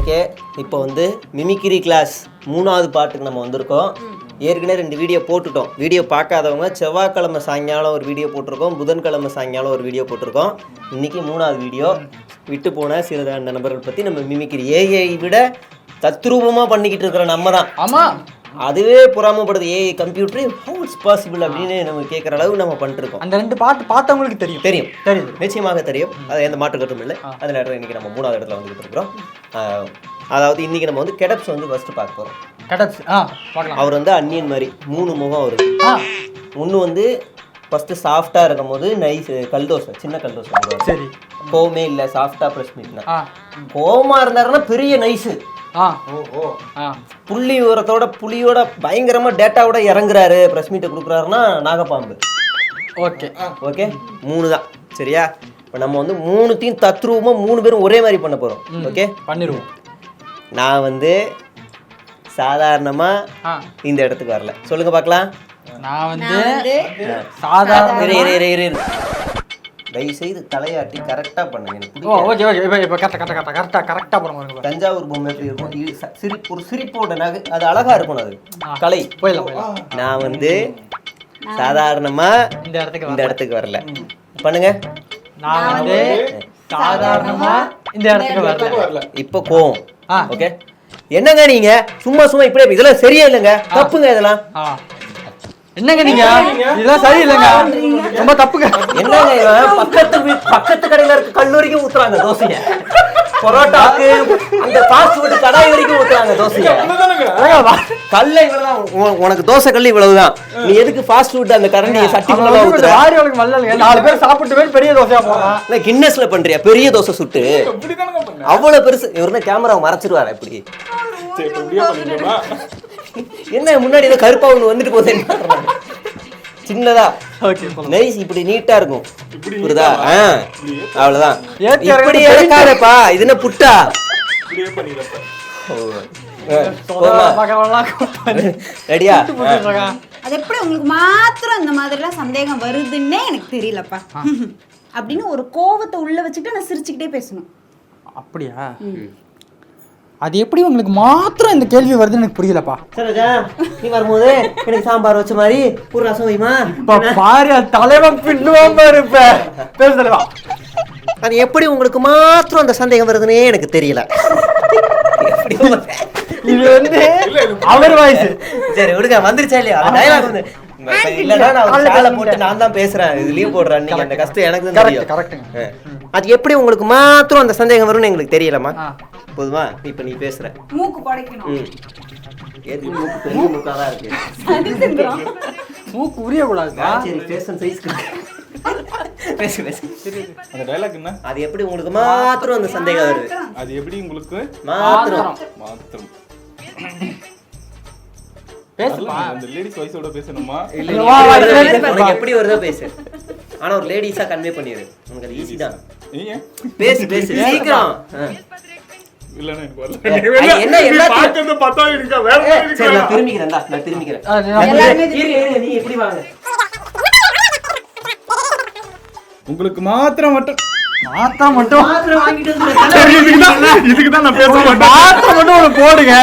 Okay, இப்போ வந்து mimicry class 3வது பாட்டுக்கு நம்ம வந்திருக்கோம். ஏற்கனவே 2 வீடியோ போட்டுட்டோம். வீடியோ பார்க்காதவங்க செவ்வாய்க்கிழமை சாயங்காலம் ஒரு வீடியோ போட்டிருக்கோம், புதன்கிழமை சாயங்காலம் ஒரு வீடியோ போட்டிருக்கோம். இன்றைக்கி 3வது வீடியோ. விட்டு போன சில நபர்கள் பற்றி நம்ம மிமிக்ரி ஏஐ விட தத்ரூபமாக பண்ணிக்கிட்டு இருக்கிற நம்ம தான். ஆமாம், அதுவே பொறாமப்படுது. AI computer how it's possible அப்படின்னு நம்ம கேட்குற அளவு நம்ம பண்ணிட்டுருக்கோம். அந்த 2 பாட்டு பார்த்தவங்களுக்கு தெரியும். நிச்சயமாக தெரியும். அது எந்த மாற்று கட்டும் இல்லை. அதில் இன்றைக்கி நம்ம 3வது இடத்துல வந்துக்கிட்டு இருக்கிறோம். அதாவது இன்றைக்கி நம்ம வந்து கெடப்ஸ் வந்து ஃபஸ்ட்டு பார்க்க போகிறோம். கெடப்ஸ் பார்க்கலாம். அவர் வந்து அன்னியன் மாதிரி 3 முகம் அவருக்கு. ஒன்று வந்து ஃபஸ்ட்டு சாஃப்டாக இருக்கும் போது நைஸ் கல்தோசை, சின்ன கல்தோசை. சரி, கோவமே இல்லை, சாஃப்டாக ப்ரெஸ் மீட்னா. கோவமாக இருந்தாருன்னா பெரிய நைஸு. புள்ளி உரத்தோட புளியோட பயங்கரமாக டேட்டாவோட இறங்குறாரு, ப்ரெஸ் மீட்டை கொடுக்குறாருன்னா நாகப்பாம்பு. ஓகே ஓகே, 3 தான். சரியா? இப்போ நம்ம வந்து 3த்தையும் தத்ரூபமாக 3 பேரும் ஒரே மாதிரி பண்ண போகிறோம். ஓகே, பண்ணிடுவோம். நான் வந்து சாதாரணமாக இந்த இடத்துக்கு வரல. சொல்லுங்க பார்க்கலாம். நான் வந்து சாதாரண தயவுசெய்து தலையாட்டி கரெக்டாக பண்ணுங்க. ஓகே ஓகே, இப்போ கரெக்டாக போடுங்க. தஞ்சாவூர் பொம்மை எப்படி இருக்கும்? ஒரு சிரிப்போட நகை, அது அழகாக இருக்கணும். அது கலை. போயிடலாம். நான் வந்து சாதாரணமாக இந்த இடத்துக்கு வரல. பண்ணுங்க. நான் வந்து சாதாரணமாக இந்த இடத்துக்கு வரல. இப்போ கோவம். ஓகே, என்னங்க நீங்க சும்மா இப்படியே இதெல்லாம் சரியா இல்லைங்க, தப்புங்க இதெல்லாம். என்னங்க நீங்க இதெல்லாம் சரியில்லைங்க, ரொம்ப தப்புங்க. என்னங்க இவன் பக்கத்து கடையில இருக்க கல்லூரிக்கும் ஊத்துறாங்க தோசைய, பரோட்டாக்கு அந்த ஃபாஸ்ட் ஃபுட் கடாய் வரைக்கும் ஊத்துறாங்க தோசைய. கல்ல இவ்வளவுதான் உனக்கு, தோசை கல்லு இவ்வளவுதான். நீ எதுக்கு ஃபாஸ்ட் ஃபுட் அந்த கரண்டியை சட்டிக்குள்ள ஊத்துற? 4 பேர் சாப்பிட்டு பெரிய தோசையா போறான். கின்னஸ்ல பண்றியா பெரிய தோசை சுட்டு? அவ்வளவு பெருசு. இவருன்னா கேமரா மறைச்சிருவாரு. எப்படி என்ன முன்னாடி ஏதோ கருப்பா ஒண்ணு வந்துட்டு போகுது, சின்னதா நைஸ் இப்படி நீட்டா இருக்கும். புரியுதா? அவ்வளவுதான். இப்படி எடுக்காதப்பா, இது என்ன புட்டா? ரெடியா? அது எப்படி உங்களுக்கு மாத்திரம் இந்த மாதிரிலாம் சந்தேகம் வருதுன்னே எனக்கு தெரியலப்பா. அப்படின்னு ஒரு கோவத்தை உள்ள வச்சுட்டு நான் சிரிச்சுக்கிட்டே பேசணும். அப்படியா? அது எப்படி உங்களுக்கு மாத்திரம் இந்த கேள்வி வருதுன்னு எனக்கு புரியலப்பா. சரோஜா, நீ வரும்போது எனக்கு சாம்பார் வச்ச மாதிரி ஒரு ரசம் வைமா. பாரு, தலைவன் பின்னுவான் பாரு. பேச தலைவா, அது எப்படி உங்களுக்கு மாத்திரம் அந்த சந்தேகம் வருதுன்னே எனக்கு தெரியல. இது வந்து அவர் வாய்ஸ். சரி விடுங்க, வந்துருச்சா இல்லையா அந்த டயலாக்? வந்து இல்லன்னா நான் காலை போட்டு நான் தான் பேசுறேன், இது லீவ் போடுறேன். நீங்க அந்த கஷ்டம் எனக்கு தான் தெரியும். கரெக்ட்டுங்க. அது எப்படி உங்களுக்கு மாத்திரம் அந்த சந்தேகம் வரும்னு எங்களுக்கு தெரியலமா. போதுமா? இப்ப நீ பேசுற. மூக்கு படைக்கணும். ஏது மூக்கு பெரிய மூக்காதான் இருக்கு. மூக்கு உரிய கூடாது. சரி, ஃபேஷன் சைஸ்க்கு பேசு. அந்த டயலாக் என்ன? அது எப்படி உங்களுக்கு மாத்திரம் அந்த சந்தேகம் வருது? அது எப்படி உங்களுக்கு மாத்திரம் பேசுமா? அந்த லேடிஸ் வாய்ஸோட பேசணுமா? உனக்கு எப்படி வருதோ பேசு. ஆனா ஒரு லேடிஸா கன்வே பண்ணிரு. உனக்கு அது ஈஸி தான். நீங்க பேசு சீக்கிரம். இல்லன்னா எனக்கு வரல. என்ன எல்லாத்தையும் பாக்கறது பார்த்தா எனக்கு வேற மாதிரி இருக்கு. சரி, நான் திரும்பிக்கிறேன். நீ எப்படி வாங்க. உங்களுக்கு மாத்திரம் மட்டும் வாங்கிட்டு வந்து இதுக்கு தான் நான் பேச மாட்டேன். மாத்திரம் மட்டும் ஒன்று போடுங்க.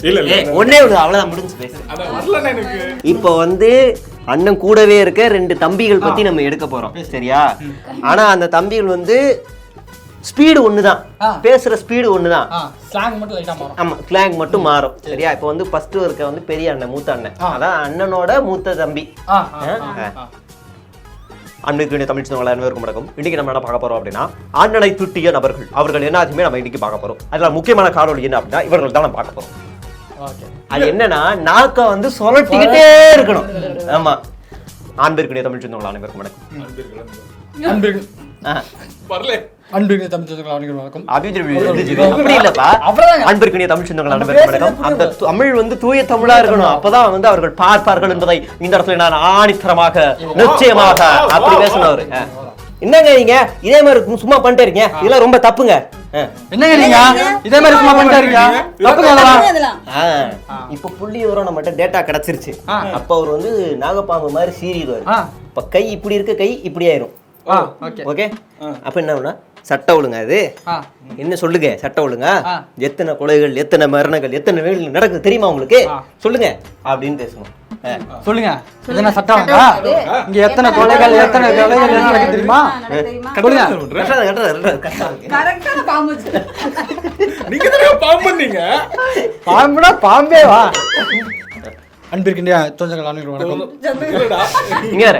இல்ல ஒண்ணே அவ்வளவுதான், முடிஞ்சு பேசு. அத வரல எனக்கு. இப்போ வந்து அண்ணன் கூடவே இருக்க 2 தம்பிகள் பத்தி நம்ம எடுக்க போறோம். சரியா? ஆனா அந்த தம்பிகள் வந்து ஸ்பீடு ஒண்ணுதான், பேசுற ஸ்பீடு ஒண்ணுதான், ஸ்லாங் மட்டும் லைட்டா மாறும். ஆமா, ஸ்லாங் மட்டும் மாறும். சரியா? இப்போ வந்து ஃபர்ஸ்ட் இருக்க வந்து பெரிய அண்ணன், மூத்த அண்ணன், அதான் அண்ணனோட மூத்த தம்பி. அன்னைக்கு தமிழ் சொந்தங்கள் அனைவருக்கும் வணக்கம். இன்னைக்கு நம்ம என்ன பார்க்க போறோம் அப்படின்னா, அண்ணனை துட்டிய நபர்கள். அவர்கள் எல்லாத்தையுமே நம்ம இன்னைக்கு பார்க்க போறோம். அதுல முக்கியமான காரணம் என்ன அப்படின்னா, இவர்கள் தான் நம்ம பார்க்க போறோம். அது என்னன்னா, நாக்க வந்து சொலட்டிக்கிட்டே இருக்கணும். ஆமா. ஆண்பிற்குரிய தமிழ் சொந்தங்கள் அனைவருக்கும் வணக்கம். அன்பிற்குரிய தமிழ் சொந்தங்கள் அனைவருக்கும் வணக்கம். அப்படி இல்லப்பா, அன்பிற்குரிய தமிழ் சொந்தங்கள் அனைவருக்கும் வணக்கம். அந்த தமிழ் வந்து தூய தமிழா இருக்கணும். அப்பதான் வந்து அவர்கள் பார்ப்பார்கள் என்பதை இந்த இடத்துல நான் ஆணித்தரமாக நிச்சயமாக அப்படி பேசணும். என்னங்க நீங்க இதே மாதிரி சும்மா பண்ணிட்டே இருக்கீங்க, இதெல்லாம் ரொம்ப தப்புங்க. என்னங்க நீங்க இதே மாதிரி சும்மா பண்ணிட்டே இருக்கீங்க, தப்புங்க. இப்ப புள்ளி வரும், நம்மகிட்ட டேட்டா கிடைச்சிருச்சு. அப்ப அவர் வந்து நாகப்பாம்பு மாதிரி சீறிடுவாரு. இப்ப கை இப்படி இருக்க, கை இப்படி ஆயிரும். ஓகே. அப்ப என்ன சட்ட ஒழுங்கா இது ஆ. என்ன சொல்லுங்க சட்ட ஒழுங்கா ஆ. எத்தனை கொலைகள் எத்தனை மரணங்கள் எத்தனை வேலைகள் நடக்குது தெரியுமா உங்களுக்கு ஆ. சொல்லுங்க அப்படின்னு பேசணும் சொல்லுங்க எத்தனை சட்டம் இருக்கா இங்க எத்தனை கொலைகள் எத்தனை கொலைகள் என்ன நடக்குது தெரியுமா சொல்லுங்க கரெக்டான பாம்பு வச்சு. நீங்க தானே பாம்பு பண்ணீங்க. பாம்புனா பாம்பே வா அன்பிற்கின்ற சொந்தங்கள் அனைவரும் வணக்கம் இங்க வர.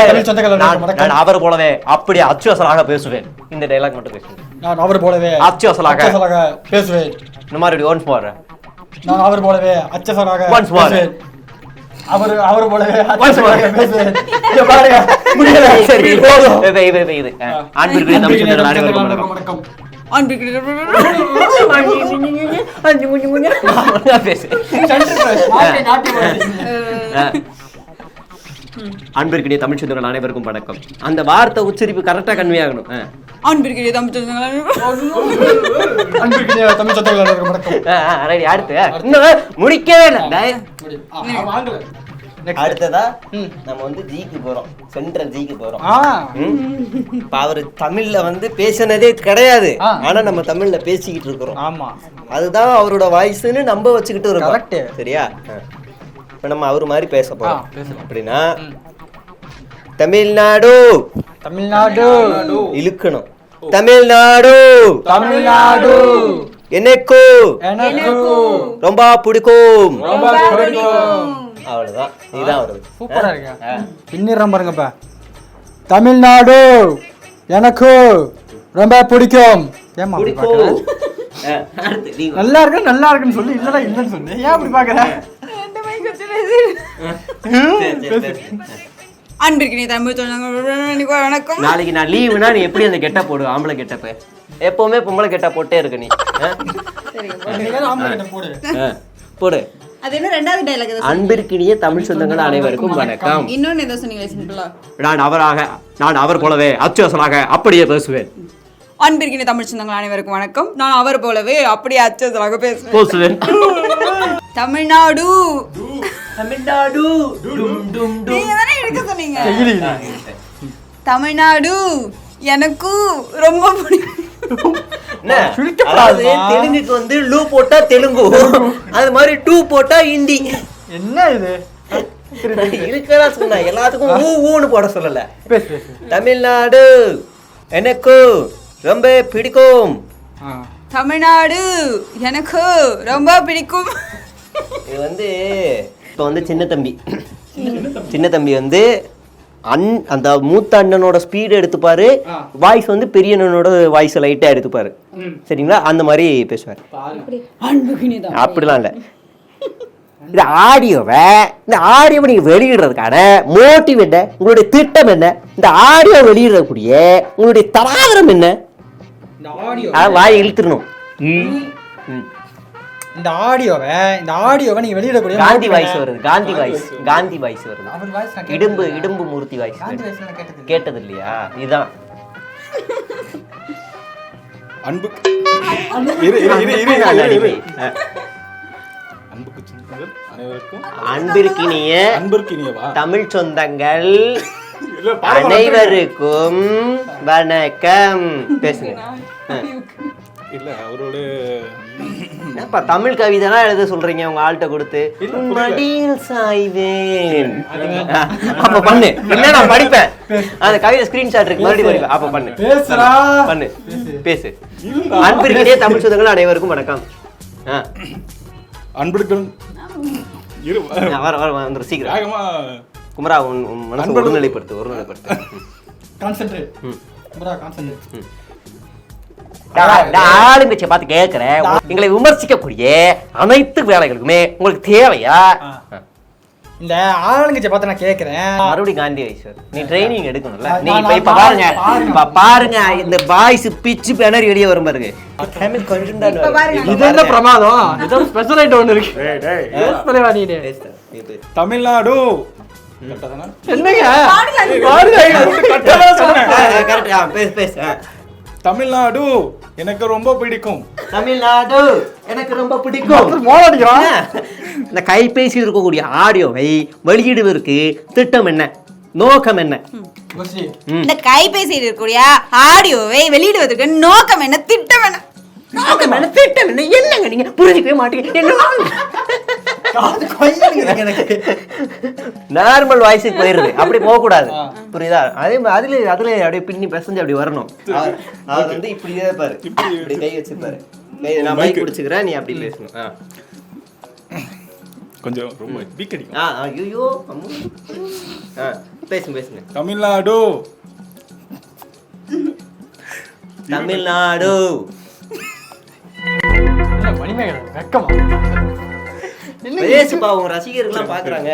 தமிழ் சொந்தங்கள் அனைவரும் வணக்கம். நான் அவர் போலவே அப்படியே அச்சுவசலாக பேசுவேன் இந்த டைலாக் மட்டும் பேசுவேன் நான் அவர் போலவே அச்சுவசலாக பேசுவேன் இந்த மாதிரி ஒன்ஸ் போற நான் அவர் போலவே அச்சசராக Once more. பேசுவேன் அவர் போலவே Once more. அச்சசராக பேசுவேன் இங்க பாருங்க முடியல சரி போதும். இது அன்பிற்குரிய தமிழ் சொந்தங்கள் அனைவருக்கும் வணக்கம். வணக்கம் பேசு. அன்பிற்குரிய தமிழ் சொந்தங்கள் அனைவருக்கும் வணக்கம். அந்த வார்த்தை உச்சரிப்பு கரெக்டா கன்வே ஆகணும். அன்பிற்கினிய தமிழ் சொந்தங்கள் அனைவருக்கும் வணக்கம். ரெடி அடுத்து இன்னும் முடிக்கவே இல்லை. வாங்கல. அடுத்ததா நம்ம வந்து ஜிக்கு போறோம், சென்ட்ரல் ஜிக்கு போறோம். ஆ. இப்ப அவரு தமிழ்ல வந்து பேசினதே கிடையாது, ஆ. ஆனா நம்ம தமிழ்ல பேசிக்கிட்டு இருக்கிறோம். ஆமா. அதுதான் அவரோட வாய்ஸ்ன்னு நம்ப வச்சுக்கிட்டு இருக்கோம். Correct. சரியா? இப்ப நம்ம அவரு மாதிரி பேச போறோம். பேசலாம். அப்படின்னா தமிழ்நாடு தமிழ்நாடு இழுக்கணும். தமிழ்நாடு தமிழ்நாடு எனக்கு எனக்கு ரொம்ப பிடிக்கும். ரொம்ப பிடிக்கும். அவ்வளவுதான், இதுதான் வருது. சூப்பரா இருக்கு. பின்னிறம் பாருங்கப்பா. தமிழ்நாடு எனக்கு ரொம்ப பிடிக்கும். ஏமா அப்படி பிடிக்கும். பாக்குற? அடுத்து நீங்க. நல்லா இருக்குன்னு சொல்லி இல்லடா இல்லன்னு சொன்னேன். ஏன் அப்படி பாக்குற? அன்பிற்கினிய தமிழ் சொந்தங்கள் வணக்கம். நாளைக்கு நான் லீவுனா நீ எப்படி அந்த கெட்ட போடு? ஆம்பளை கெட்டப்ப எப்பவுமே பொம்பளை கெட்ட போட்டே இருக்க நீ. போடு. அது என்ன ரெண்டாவது டைலாக்? அன்பிற்கினிய தமிழ் சொந்தங்கள் அனைவருக்கும் வணக்கம். இன்னொன்னு ஏதோ சொன்னீங்க சிம்பிளா. நான் அவர் போலவே அச்சுவசலாக அப்படியே பேசுவேன். அன்பிற்கினிய தமிழ் சொந்தங்கள் அனைவருக்கும் வணக்கம். நான் அவர் போலவே அப்படியே அச்சசலாக பேசுவேன். தமிழ்நாடு தமிழ்நாடு நீங்க தானே எடுக்க சொன்னீங்க. தமிழ்நாடு எனக்கு ரொம்ப பிடிக்கும். அதாவது தெலுங்குக்கு வந்து லூ போட்டா தெலுங்கு, அது மாதிரி டூ போட்டா ஹிந்தி. என்ன இது? இருக்கதா சொன்ன எல்லாத்துக்கும் ஊன்னு போட சொல்லல. பேசு பேசு. தமிழ்நாடு எனக்கு ரொம்ப பிடிக்கும். தமிழ்நாடு எனக்கு ரொம்ப பிடிக்கும். இது வந்து இப்போ வந்து சின்ன தம்பி வந்து அந்த மூத்த அண்ணனோட ஸ்பீடு எடுத்துப்பாரு, வாய்ஸ் வந்து பெரிய அண்ணனோட வாய்ஸ் லைட்டா எடுத்துப்பாரு. சரிங்களா? அந்த மாதிரி பேசுவார். அப்படிலாம் இல்லை. இந்த ஆடியோவை நீங்க வெளியிடுறதுக்கான மோட்டிவ் என்ன, உங்களுடைய திட்டம் என்ன, இந்த ஆடியோ வெளியிடக்கூடிய உங்களுடைய தராதரம் என்ன? வாய் இழுத்துடணும். இந்த ஆடியோவை நீங்க வெளியிடக்கூடிய காந்தி வாய்ஸ் வருது. காந்தி வாய்ஸ் வருது. அவர் வாய்ஸ் நான் இடும்பு மூர்த்தி வாய்ஸ் காந்தி வாய்ஸ்ல நான் கேட்டது. கேட்டது இல்லையா? இதுதான் அன்புக்கு அனைவருக்கும் அன்பிற்கினிய தமிழ் சொந்தங்கள் அனைவருக்கும் வணக்கம். பேசுங்க. இல்ல அவரோட என்னப்பா தமிழ் கவிதைனா எழுத சொல்றீங்க உங்க ஆள்கிட்ட கொடுத்து? மடியில் சாய்வேன். அப்ப பண்ணு. இல்ல நான் படிப்பேன். அந்த கவிதை ஸ்கிரீன்ஷாட் இருக்கு, மறுபடியும் படிப்பேன். அப்ப பண்ணு. பேசுறா. பண்ணு. பேசு. அன்பிற்கினிய தமிழ் சொந்தங்கள் அனைவருக்கும் வணக்கம். அன்புடன் வந்துரு சீக்கிரம். குமரா உன் மனசு ஒருநிலைப்படுத்து. கான்சென்ட்ரேட். குமரா கான்சென்ட்ரேட். ஆளுங்கட்சியை பார்த்து கேட்கிறேன், எங்களை விமர்சிக்கக்கூடிய அனைத்து வேலைகளுக்குமே உங்களுக்கு தேவையா? இந்த ஆளுங்கட்சியை பார்த்து நான் கேட்கிறேன். மறுபடியும் காந்தி வைஸ் நீ ட்ரைனிங் எடுக்கணும்ல. நீ இப்ப பாருங்க இந்த வாய்ஸ் பிச்சு பேனர் வெளியே வரும் பாருங்க. இது என்ன பிரமாதம்? இது ஸ்பெஷல் ஐட்டம் ஒன்னு இருக்கு. தமிழ்நாடு என்னங்க? தமிழ்நாடு எனக்கு ரொம்ப பிடிக்கும். தமிழ்நாடு எனக்கு ரொம்ப பிடிக்கும். இந்த கைபேசியில் இருக்கக்கூடிய ஆடியோவை வெளியிடுவதற்கு திட்டம் என்ன? நோக்கம் என்ன? குஷி. இந்த கைபேசியில் இருக்கக்கூடிய ஆடியோவை வெளியிடுவதற்கு நோக்கம் என்ன, திட்டம் என்ன? நோக்கம் என்ன, திட்டம் என்ன? என்னங்க நீங்க புரிஞ்சுக்கவே மாட்டீங்க. என்ன காது கொய்யாதுங்க எனக்கு. நார்மல் வாய்ஸுக்கு போயிருது, அப்படி போக கூடாது. புரியுதா? அதே அதுல அப்படியே பின்னி பெசஞ்சு அப்படி வரணும். அது வந்து இப்படியே பாரு, இப்படி கை வச்சுப்பாரு. கை நான் மைக் பிடிச்சுக்கிறேன், நீ அப்படி பேசணும். கொஞ்சம் ரொம்ப வீக் அடிக்கும். ஐயோ பேசுங்க. தமிழ்நாடு தமிழ்நாடு. மணிமேகலை வெக்கமா? பேசுப்பா, உங்க ரசிகர்கள்லாம் பாக்குறாங்க.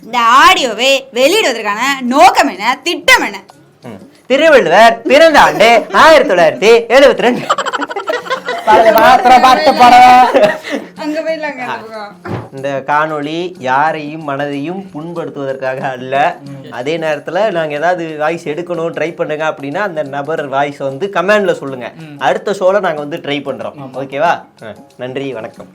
இந்த ஆடியோவை வெளியிடுவதற்கான நோக்கம் என்ன, திட்டம் என்ன? திருவள்ளுவர் பிறந்த ஆண்டு 1972. அங்க போயிடலாங்க. இந்த காணொளி யாரையும் மனதையும் புண்படுத்துவதற்காக அல்ல. அதே நேரத்தில் நாங்கள் ஏதாவது வாய்ஸ் எடுக்கணும் ட்ரை பண்ணுங்க அப்படின்னா அந்த நபர் வாய்ஸ் வந்து கமெண்ட்ல சொல்லுங்க. அடுத்த ஷோல நாங்கள் வந்து ட்ரை பண்றோம். ஓகேவா? நன்றி, வணக்கம்.